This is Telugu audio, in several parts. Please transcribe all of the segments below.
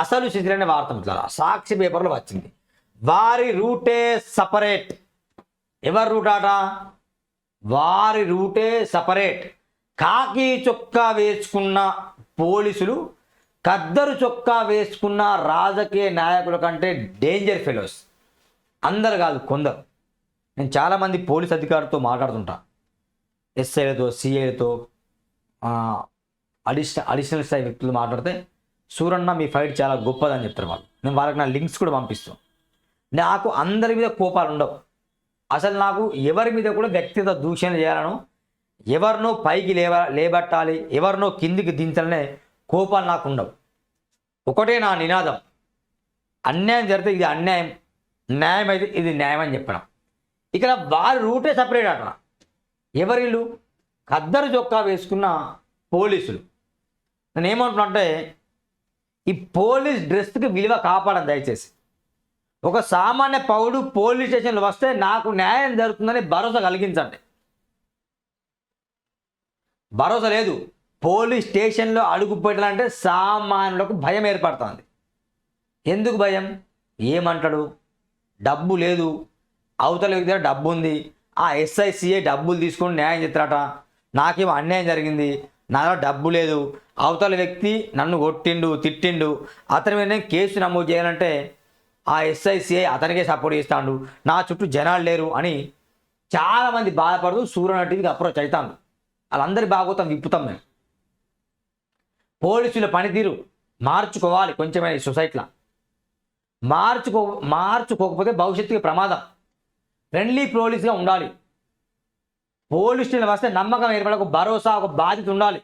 అసలు శిశిరనే వార్త మిత్రులారా సాక్షి పేపర్లో వచ్చింది. వారి రూటే సపరేట్. ఎవరి రూట్ ఆట? వారి రూటే సపరేట్. కాకి చొక్కా వేసుకున్న పోలీసులు ఖద్దరు చొక్కా వేసుకున్న రాజకీయ నాయకుల కంటే డేంజర్ ఫెలోస్. అందరు కాదు, కొందరు. నేను చాలామంది పోలీస్ అధికారులతో మాట్లాడుతుంటా, ఎస్ఐలతో, సిఐలతో, అడిషనల్ స్థాయి వ్యక్తులు మాట్లాడితే, సూరన్న మీ ఫైట్ చాలా గొప్పదని చెప్తారు వాళ్ళు. నేను వాళ్ళకి నా లింక్స్ కూడా పంపిస్తాను. నాకు అందరి మీద కోపాలు ఉండవు. అసలు నాకు ఎవరి మీద కూడా వ్యక్తిగత దూషణ చేయాలను, ఎవరినో పైకి లేబట్టాలి, ఎవరినో కిందికి దించాలనే కోపాలు నాకు ఉండవు. ఒకటే నా నినాదం, అన్యాయం జరిగితే ఇది అన్యాయం, న్యాయం అయితే ఇది న్యాయం అని చెప్పడం. ఇక్కడ వారి రూటే సపరేట్ అట. ఎవరిళ్ళు? ఖద్దరు చొక్కా వేసుకున్న పోలీసులు. నేను ఏమంటున్నా అంటే, ఈ పోలీస్ డ్రెస్కి విలువ కాపాడండి దయచేసి. ఒక సామాన్య పౌరుడు పోలీస్ స్టేషన్లో వస్తే నాకు న్యాయం జరుగుతుందని భరోసా కలిగించండి. భరోసా లేదు. పోలీస్ స్టేషన్లో అడుగు పెట్టాలంటే సామాన్యులకు భయం ఏర్పడుతుంది. ఎందుకు భయం? ఏమంటాడు? డబ్బు లేదు, అవతల వ్యక్తి దగ్గర డబ్బు ఉంది, ఆ ఎస్ఐసిఐ డబ్బులు తీసుకొని న్యాయం చేస్తారట, నాకేమో అన్యాయం జరిగింది, నా దగ్గర డబ్బు లేదు, అవతల వ్యక్తి నన్ను కొట్టిండు, తిట్టిండు, అతని మీద కేసు నమోదు చేయాలంటే ఆ ఎస్ఐసిఐ అతనికే సపోర్ట్ చేస్తాడు, నా చుట్టూ జనాలు లేరు అని చాలామంది బాధపడుతూ సూర్యన టీవీకి అప్రోచ్ అవుతాను. వాళ్ళందరి బాగోతాం విప్పుతాం. మేము పోలీసుల పనితీరు మార్చుకోవాలి కొంచెమైనా ఈ సొసైటీలో. మార్చుకోకపోతే భవిష్యత్తుకి ప్రమాదం. ఫ్రెండ్లీ పోలీస్గా ఉండాలి. పోలీస్ స్టేషన్ వస్తే నమ్మకం ఏర్పడే ఒక భరోసా, ఒక బాధ్యత ఉండాలి.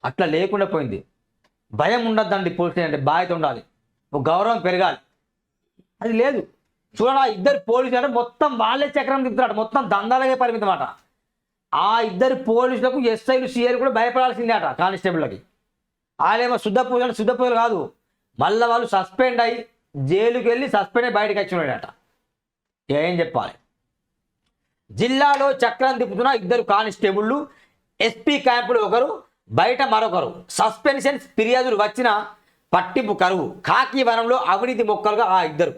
అట్లా లేకుండా పోయింది. భయం ఉండద్దండి. పోలీస్ స్టేషన్ అంటే బాధ్యత ఉండాలి, ఒక గౌరవం పెరగాలి. అది లేదు. చూడండి, ఇద్దరు పోలీసులు అంటే మొత్తం వాళ్ళే చక్రం తిప్పుతాడు, మొత్తం దందాలకే పరిమితం అట. ఆ ఇద్దరు పోలీసులకు ఎస్ఐలు, సిఐలు కూడా భయపడాల్సిందే అట. కానిస్టేబుల్కి వాళ్ళేమో శుద్ధ పూజలు కాదు, మళ్ళీ వాళ్ళు సస్పెండ్ అయ్యి జైలుకి వెళ్ళి సస్పెండ్ అయ్యి బయటకు వచ్చినాడట. ఏం చెప్పాలి? జిల్లాలో చక్రం తిప్పుతున్న ఇద్దరు కానిస్టేబుళ్ళు, ఎస్పీ క్యాంపులు ఒకరు, బయట మరొకరు. సస్పెన్షన్ ఫిర్యాదులు వచ్చిన పట్టింపు కరువు. కాకి వనంలో అవినీతి మొక్కలుగా ఆ ఇద్దరు.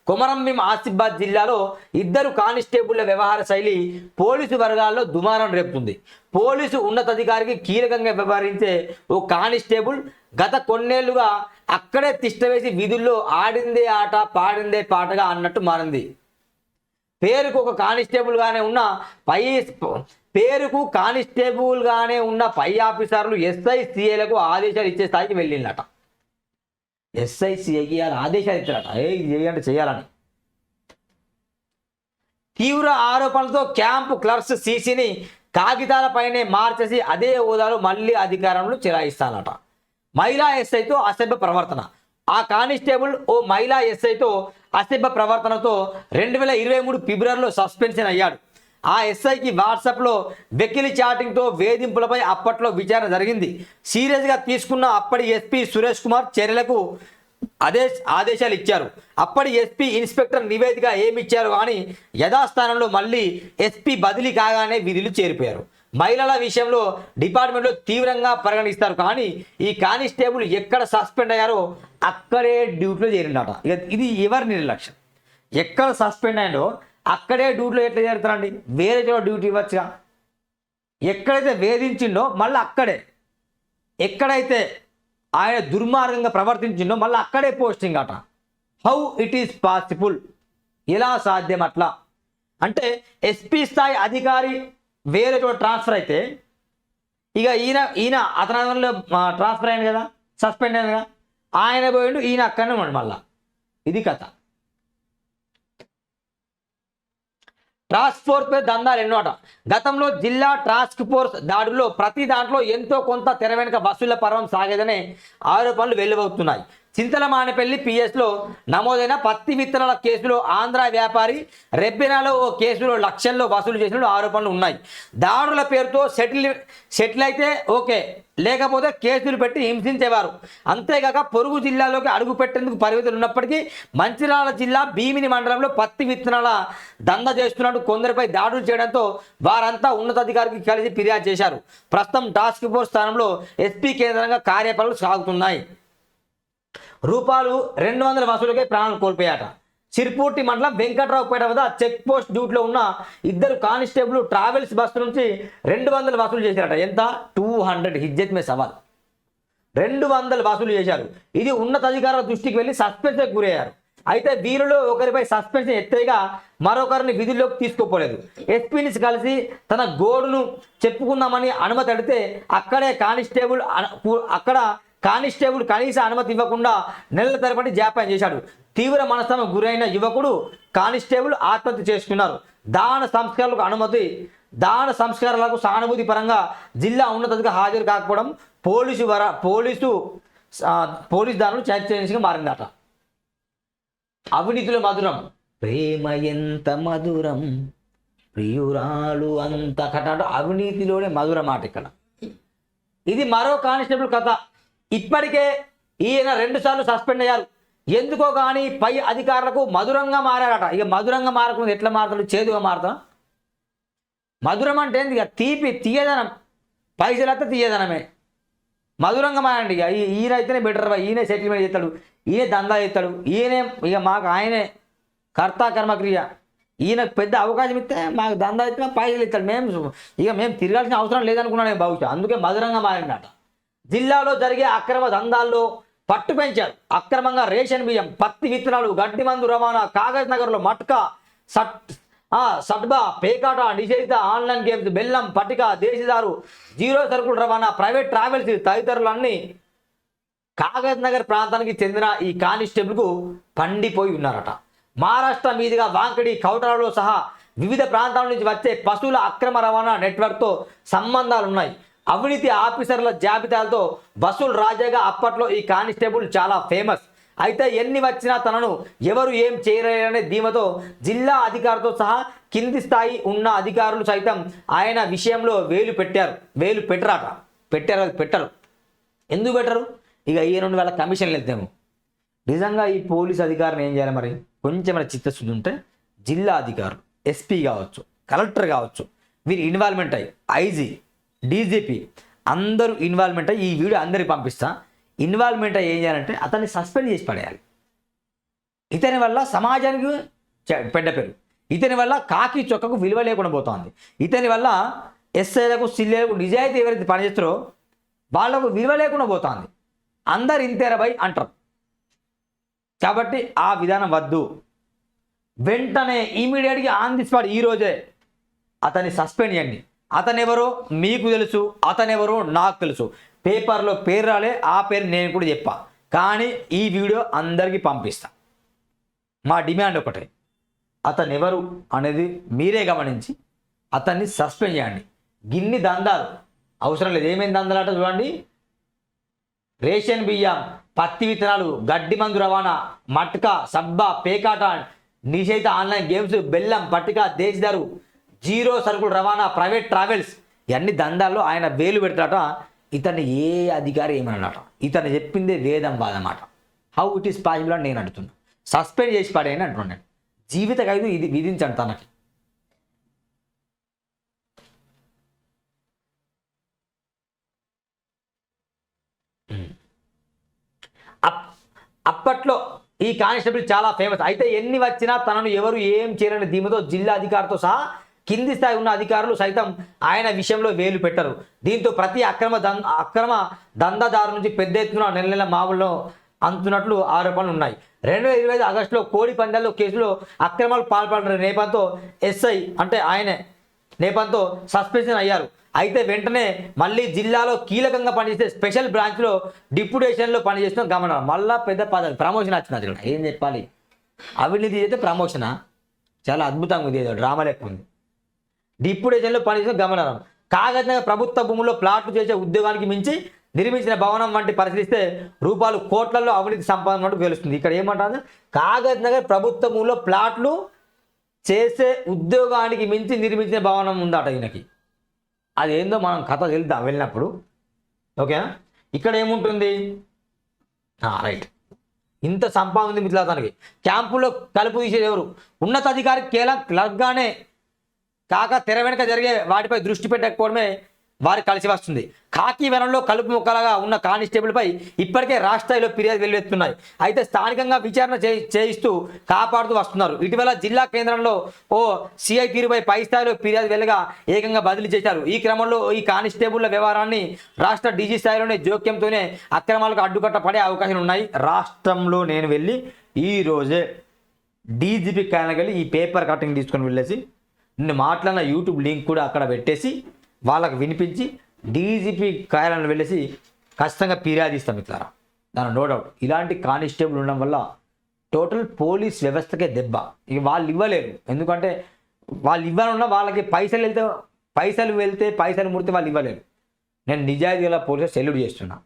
కొమరంభీం ఆసిఫాబాద్ జిల్లాలో ఇద్దరు కానిస్టేబుళ్ల వ్యవహార శైలి పోలీసు వర్గాల్లో దుమారం రేపుతుంది. పోలీసు ఉన్నతాధికారికి కీలకంగా వ్యవహరించే ఓ కానిస్టేబుల్ గత కొన్నేళ్లుగా అక్కడే తిష్టవేసి విధుల్లో ఆడిందే ఆట, పాడిందే పాటగా అన్నట్టు మారింది. పేరుకు కానిస్టేబుల్గానే ఉన్న పై ఆఫీసర్లు ఎస్ఐ, సిఐలకు ఆదేశాలు ఇచ్చే స్థాయికి వెళ్ళిందట. ఎస్ఐ, సిఐకి ఆదేశాలు ఇచ్చారట, ఇది చేయాలంటే చేయాలని. తీవ్ర ఆరోపణలతో క్యాంపు క్లర్క్స్ సీసీని కాగితాలపైనే మార్చేసి అదే హోదాలో మళ్ళీ అధికారంలో చెలాయిస్తానట. మహిళా ఎస్ఐతో అసభ్య ప్రవర్తన. ఆ కానిస్టేబుల్ ఓ మహిళా ఎస్ఐతో అసభ్య ప్రవర్తనతో 2023 ఫిబ్రవరిలో సస్పెన్షన్ అయ్యాడు. ఆ ఎస్ఐకి వాట్సాప్లో వెకిలి చాటింగ్తో వేధింపులపై అప్పట్లో విచారణ జరిగింది. సీరియస్గా తీసుకున్న అప్పటి ఎస్పీ సురేష్ కుమార్ చర్యలకు ఆదేశాలు ఇచ్చారు. అప్పటి ఎస్పీ ఇన్స్పెక్టర్ నివేదిక ఏమిచ్చారు కానీ యథాస్థానంలో మళ్ళీ ఎస్పీ బదిలీ కాగానే విధులు చేరిపోయారు. మహిళల విషయంలో డిపార్ట్మెంట్లో తీవ్రంగా పరిగణిస్తారు కానీ ఈ కానిస్టేబుల్ ఎక్కడ సస్పెండ్ అయ్యారో అక్కడే డ్యూటీలో చేరిందట. ఇక ఇది ఎవరి నిర్లక్ష్యం? ఎక్కడ సస్పెండ్ అయ్యాడో అక్కడే డ్యూటీలో ఎట్లా చేరుతారండి? వేరే చోట డ్యూటీ ఇవ్వచ్చుగా. ఎక్కడైతే వేధించిండో మళ్ళీ అక్కడే, ఎక్కడైతే ఆయన దుర్మార్గంగా ప్రవర్తించిండో మళ్ళీ అక్కడే పోస్టింగ్ అట. How it is possible? ఎలా సాధ్యం అట్లా? అంటే ఎస్పీ స్థాయి అధికారి వేరే చోట ట్రాన్స్ఫర్ అయితే ఇక ఈయన అతని ట్రాన్స్ఫర్ అయ్యాను కదా, సస్పెండ్ అయ్యాను కదా, ఆయన పోయిండు, ఈయన అక్కడనే ఉన్నాడు. మళ్ళా ఇది కథ. టాస్క్ ఫోర్స్ పై దందాలు ఎన్నోట. గతంలో జిల్లా టాస్క్ ఫోర్స్ దాడుల్లో ప్రతి దాంట్లో ఎంతో కొంత తెర వెనుక వసూళ్ల పర్వం సాగేదనే ఆరోపణలు వెలువడుతున్నాయి. చింతలమానేపల్లి పిఎస్లో నమోదైన పత్తి విత్తనాల కేసులో ఆంధ్ర వ్యాపారి, రెబ్బెనాలో ఓ కేసులో లక్షల్లో వసూలు చేసిన ఆరోపణలు ఉన్నాయి. దాడుల పేరుతో సెటిల్ అయితే ఓకే, లేకపోతే కేసులు పెట్టి హింసించేవారు. అంతేగాక పొరుగు జిల్లాలోకి అడుగు పెట్టేందుకు పరిమితులు ఉన్నప్పటికీ మంచిర్యాల జిల్లా భీమిని మండలంలో పత్తి విత్తనాల దంద చేస్తున్నట్టు కొందరిపై దాడులు చేయడంతో వారంతా ఉన్నతాధికారికి కలిసి ఫిర్యాదు చేశారు. ప్రస్తుతం టాస్క్ ఫోర్స్ స్థానంలో ఎస్పీ కేంద్రంగా కార్యపనులు సాగుతున్నాయి. రూపాయలు 200 వసూలుకే ప్రాణాలు కోల్పోయాట. చిరుపూర్తి మండలం వెంకట్రావుపేట వద్ద చెక్ పోస్ట్ డ్యూటీలో ఉన్న ఇద్దరు కానిస్టేబుల్ ట్రావెల్స్ బస్సు నుంచి 200 వసూలు చేశారట. ఎంత? 200. హిజ్జత్ మే సవాల్. 200 వసూలు చేశారు. ఇది ఉన్నతాధికారుల దృష్టికి వెళ్ళి సస్పెన్షన్ గురయ్యారు. అయితే వీరిలో ఒకరిపై సస్పెన్షన్ ఎత్తేగా మరొకరిని విధుల్లోకి తీసుకోపోలేదు. ఎస్పీని కలిసి తన గోడును చెప్పుకుందామని అనుమతి అడిగితే అక్కడ కానిస్టేబుల్ కనీస అనుమతి ఇవ్వకుండా నెలల తరబడి జాప్యం చేశాడు. తీవ్ర మనస్తాపం గురైన యువకుడు కానిస్టేబుల్ ఆత్మహత్య చేసుకున్నారు. దాన సంస్కారాలకు సానుభూతి పరంగా జిల్లా ఉన్నతాధికారి హాజరు కాకపోవడం పోలీసు దారులు చర్చనీయంగా మారిందట. అవినీతిలో మధురం, ప్రేమ ఎంత మధురం, ప్రియురాలు అంత కట. అవినీతిలోనే మధురం మాట ఇక్కడ. ఇది మరో కానిస్టేబుల్ కథ. ఇప్పటికే ఈయన 2 సార్లు సస్పెండ్ అయ్యారు. ఎందుకో కానీ పై అధికారులకు మధురంగా మారాడట. ఇక మధురంగా మారకుండా ఎట్లా మారుతాడు? చేదుగా మారుతా. మధురం అంటే ఏంది? ఇక తీయదనం. పైసలు అయితే తీయదనమే. మధురంగా మారండి. ఇక ఈయన అయితేనే బెటర్. ఈయనే సెటిల్మెంట్ చేస్తాడు, ఈయనే దందా చేస్తాడు, ఈయనే ఇక మాకు ఆయనే కర్త కర్మక్రియ. ఈయనకు పెద్ద అవకాశం ఇస్తే మాకు దందా ఇస్తే పైసలు ఇస్తాడు. మేము తిరగాల్సిన అవసరం లేదనుకున్నాను బహుశా. అందుకే మధురంగా మారిందట. జిల్లాలో జరిగే అక్రమ దందాల్లో పట్టు పెంచారు. అక్రమంగా రేషన్ బియ్యం, పత్తి విత్తనాలు, గడ్డి మందు రవాణా, కాగజ్ నగర్లో మట్కా, సట్బా, పేకాట, నిషేధిత ఆన్లైన్ గేమ్స్, బెల్లం, పట్టిక, దేశీదారు, జీరో సరుకులు రవాణా, ప్రైవేట్ ట్రావెల్స్ తదితరులన్నీ కాగజ్ నగర్ ప్రాంతానికి చెందిన ఈ కానిస్టేబుల్కు పండిపోయి ఉన్నారట. మహారాష్ట్ర మీదుగా వాంకడి, కౌటరాలో సహా వివిధ ప్రాంతాల నుంచి వచ్చే పశువుల అక్రమ రవాణా నెట్వర్క్తో సంబంధాలున్నాయి. అవినీతి ఆఫీసర్ల జాబితాలతో వసూలు రాజాగా అప్పట్లో ఈ కానిస్టేబుల్ చాలా ఫేమస్. అయితే ఎన్ని వచ్చినా తనను ఎవరు ఏం చేయలేరనే ధీమతో జిల్లా అధికారులతో సహా కింది స్థాయి ఉన్న అధికారులు సైతం ఆయన విషయంలో వేలు పెట్టరు. ఎందుకు పెట్టరు? ఇక ఈ 2 వేల కమిషన్లు వెళ్తాము. నిజంగా ఈ పోలీస్ అధికారిని ఏం చేయాలి మరి? కొంచెం చిత్తశుద్ధి ఉంటే జిల్లా అధికారులు, ఎస్పీ కావచ్చు, కలెక్టర్ కావచ్చు, వీరి ఇన్వాల్వ్మెంట్ అయ్యి ఐజీ, డీజీపీ అందరూ ఇన్వాల్వ్మెంట్ అయ్యి ఈ వీడియో అందరికి పంపిస్తా. ఇన్వాల్వ్మెంట్ అయ్యి ఏం చేయాలంటే అతన్ని సస్పెండ్ చేసి పడేయాలి. ఇతని వల్ల సమాజానికి పెద్ద పేరు, ఇతని వల్ల కాకి చొక్కకు విలువ లేకుండా పోతుంది, ఇతని వల్ల ఎస్ఐలకు, సిల్లేలకు, నిజాయితీ ఎవరైతే పనిచేస్తారో వాళ్ళకు విలువ లేకుండా పోతుంది. అందరు ఇంతేరబై అంటారు. కాబట్టి ఆ విధానం వద్దు. వెంటనే ఇమీడియట్గా ఆన్ ది స్పాట్ ఈరోజే అతన్ని సస్పెండ్ చేయండి. అతనెవరో మీకు తెలుసు, అతనెవరో నాకు తెలుసు. పేపర్లో పేరు రాలే, ఆ పేరు నేను కూడా చెప్పా. కానీ ఈ వీడియో అందరికీ పంపిస్తా. మా డిమాండ్ ఒకటే, అతనెవరు అనేది మీరే గమనించి అతన్ని సస్పెండ్ చేయండి. గిన్ని దందాలు అవసరం లేదు. ఏమేమి దందాలట చూడండి. రేషన్ బియ్యం, పత్తి విత్తనాలు, గడ్డి మందు రవాణా, మట్కా, సబ్బా, పేకాట, నిషేధిత ఆన్లైన్ గేమ్స్, బెల్లం, పట్టిక, దేశదారు, జీరో సరుకులు రవాణా, ప్రైవేట్ ట్రావెల్స్, ఇవన్నీ దందాల్లో ఆయన వేలు పెడతాట. ఇతన్ని ఏ అధికారి ఏమన్నట? ఇతను చెప్పిందే వేదం బాధమాట. హౌ ఇట్ ఈస్ పాసిబుల్ అని నేను అంటున్నాను. సస్పెండ్ చేసి పడేయని అంటున్నాను. జీవిత ఖైదు ఇది విధించండి తనకి. అప్పట్లో ఈ కానిస్టేబుల్ చాలా ఫేమస్. అయితే ఎన్ని వచ్చినా తనను ఎవరు ఏం చేయలేని ధీమతో జిల్లా అధికారితో సహా కింది స్థాయి ఉన్న అధికారులు సైతం ఆయన విషయంలో వేలు పెట్టరు. దీంతో ప్రతి అక్రమ దందాదారు నుంచి పెద్ద ఎత్తున నెల మామూలు అందుతున్నట్లు ఆరోపణలు ఉన్నాయి. 2025 ఆగస్టులో కోడి పందాల్లో కేసులో అక్రమాలు పాల్పడిన నేపథ్యంతో ఎస్ఐ అంటే ఆయనే నేపథ్యంతో సస్పెన్షన్ అయ్యారు. అయితే వెంటనే మళ్ళీ జిల్లాలో కీలకంగా పనిచేసే స్పెషల్ బ్రాంచ్లో డిప్యూటేషన్లో పనిచేసిన గమనం. మళ్ళా పెద్ద పదవి ప్రమోషన్ వచ్చినది. ఇక్కడ ఏం చెప్పాలి? అవినీతి అయితే ప్రమోషనా? చాలా అద్భుతంగా ఉంది, ఏదో డ్రామా లెక్క ఉంది. డిప్యూటేషన్లో పనిచేసిన గమనం. కాగజ్ నగర్ ప్రభుత్వ భూముల్లో ప్లాట్లు చేసే ఉద్యోగానికి మించి నిర్మించిన భవనం వంటి పరిశీలిస్తే రూపాయలు కోట్లలో అవినీతి సంపాదన అంటూ తెలుస్తుంది. ఇక్కడ ఏమంటారు? కాగజ్ నగర్ ప్రభుత్వ భూముల్లో ప్లాట్లు చేసే ఉద్యోగానికి మించి నిర్మించిన భవనం ఉందట ఈయనకి. అదేందో మనం కథ వెళ్దాం వెళ్ళినప్పుడు. ఓకేనా? ఇక్కడ ఏముంటుంది? రైట్, ఇంత సంపాదన ఉంది మిత్రులతనికి. క్యాంపులో కలుపు తీసేది ఎవరు? ఉన్నతాధికారి కేవలం క్లర్క్గానే కాక తెర వెనుక జరిగే వాటిపై దృష్టి పెట్టకపోవడమే వారికి కలిసి వస్తుంది. కాకి వనంలో కలుపు మొక్కలుగా ఉన్న కానిస్టేబుల్పై ఇప్పటికే రాష్ట్ర స్థాయిలో ఫిర్యాదు వెల్లువెత్తున్నాయి. అయితే స్థానికంగా విచారణ చేయిస్తూ కాపాడుతూ వస్తున్నారు. ఇటీవల జిల్లా కేంద్రంలో ఓ సిఐ తీరుపై పై స్థాయిలో ఫిర్యాదు వెళ్ళగా ఏకంగా బదిలీ చేశారు. ఈ క్రమంలో ఈ కానిస్టేబుల్ల వ్యవహారాన్ని రాష్ట్ర డీజీ స్థాయిలోనే జోక్యంతోనే అక్రమాలకు అడ్డుకట్ట పడే అవకాశాలు ఉన్నాయి. రాష్ట్రంలో నేను వెళ్ళి ఈ రోజే డీజీపీ కాయనకి వెళ్ళి ఈ పేపర్ కటింగ్ తీసుకొని వెళ్ళేసి నేను మాట్లాడిన యూట్యూబ్ లింక్ కూడా అక్కడ పెట్టేసి వాళ్ళకు వినిపించి డీజీపీ కార్యాలయంలో వెళ్ళేసి ఖచ్చితంగా ఫిర్యాదు ఇస్తాం మిత్రులారా. దాని నో డౌట్. ఇలాంటి కానిస్టేబుల్ ఉండడం వల్ల టోటల్ పోలీస్ వ్యవస్థకే దెబ్బ. ఇక వాళ్ళు ఇవ్వలేరు. ఎందుకంటే వాళ్ళు ఇవ్వాలన్నా వాళ్ళకి పైసలు వెళ్తే పైసలు ముడితే వాళ్ళు ఇవ్వలేరు. నేను నిజాయితీ గల పోలీసు సెల్యూట్ చేస్తున్నా.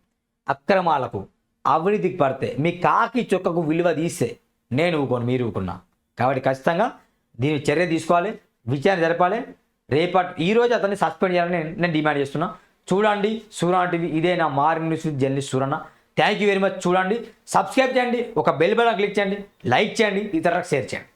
అక్రమాలకు అవినీతికి పడితే మీ కాకి చొక్కకు విలువ తీస్తే నేను ఊకోను, మీరు ఊకున్నా. కాబట్టి ఖచ్చితంగా దీని చర్య తీసుకోవాలి, విచారణ జరపాలి. ఈరోజు అతన్ని సస్పెండ్ చేయాలని నేను డిమాండ్ చేస్తున్నా. చూడండి సూరన్న టీవీ. ఇదే నా morning news journalist Suranna. Thank you very much. చూడండి, సబ్స్క్రైబ్ చేయండి, ఒక బెల్ బటన్ క్లిక్ చేయండి, లైక్ చేయండి, ఇతరులకు షేర్ చేయండి.